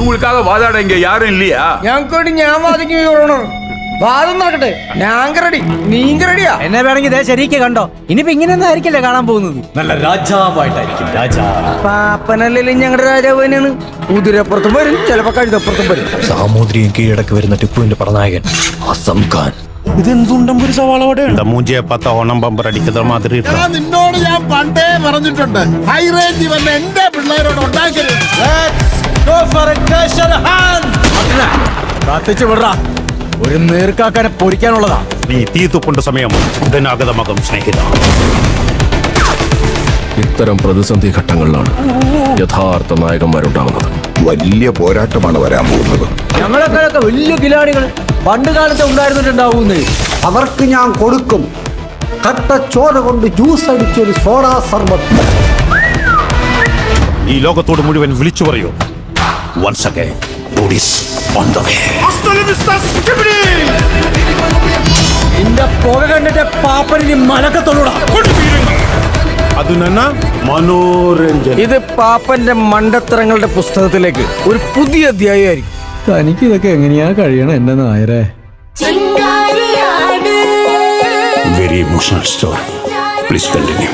இவங்களுக்காக வாதாட இங்க யாரும் இல்லையா? ഞങ്ങൾക്കോട്ട് ഞാൻ വാദിക്കും യുവർ ഓണർ. വാദം നടക്കട്ടെ. ഞാൻ റെഡി, നീങ്ക റെഡിയാ? എന്നെ വേണമെങ്കിൽ ശരിക്ക് കണ്ടോ. ഇനിയിപ്പോ ഇങ്ങനെയൊന്നും ആയിരിക്കില്ല കാണാൻ പോകുന്നത്. നല്ല രാജാവായിട്ടായിരിക്കും. രാജാവ് പാപ്പനല്ലേ ഞങ്ങളുടെ രാജാവ് തന്നെയാണ്. കുതിരപ്പുറത്തും വരും, ചിലപ്പോ കഴുതപ്പുറത്തും വരും. സാമൂതിരിയും കീഴടക്കി വരുന്ന ടിപ്പുവിന്റെ പടനായകൻ അസം ഖാൻ. ഇതെന്തുണ്ടും ഒരു സവാളോടെ മൂഞ്ചിയെ പത്ത ഓണം പമ്പർ അടിക്കുന്ന മാതിരി. നിന്നോട് ഞാൻ പണ്ടേ പറഞ്ഞിട്ടുണ്ട്, ഹൈ റേഞ്ച് വന്ന എന്റെ പിള്ളേരോട് ഉണ്ടാക്കരുത്. കത്തിച്ചു വിടറാ. ഒരു നീർക്കാക്കാനെ പൊരിക്കാനുള്ളതാ. നീ തീ തുപ്പുണ്ട സമയം ഉടനാഗതമകം സ്നേഹിത. ഇത്തരം പ്രതിസന്ധി ഘട്ടങ്ങളിലാണ് യഥാർത്ഥ നായകന്മാരുണ്ടാകുന്നത്. വലിയ പോരാട്ടമാണ് വരാൻ പോകുന്നത്. ഞങ്ങളൊക്കെ വലിയ കിലാടികൾ പണ്ട് കാലത്ത് ഉണ്ടായിരുന്നിട്ടുണ്ടാവുന്നേ. അവർക്ക് ഞാൻ കൊടുക്കും കട്ടച്ചോര കൊണ്ട് ജ്യൂസ് അടിച്ചൊരു സോഡാ സർബത്ത്. ഈ ലോകത്തോട് മുഴുവൻ വിളിച്ചു പറയൂ, once again, food is on the way. നിന്റെ പുക കണ്ടിട്ട് പാപ്പനി മലക്കത്തൊള്ളൂടാ. അത് തന്നെ മനോരഞ്ജൻ. ഇത് പാപ്പന്റെ മണ്ടത്തരങ്ങളുടെ പുസ്തകത്തിലേക്ക് ഒരു പുതിയ അധ്യായമായിരിക്കും. തനിക്ക് ഇതൊക്കെ എങ്ങനെയാ കഴിയണം എന്റെ നായരെ? Very emotional story. Please continue.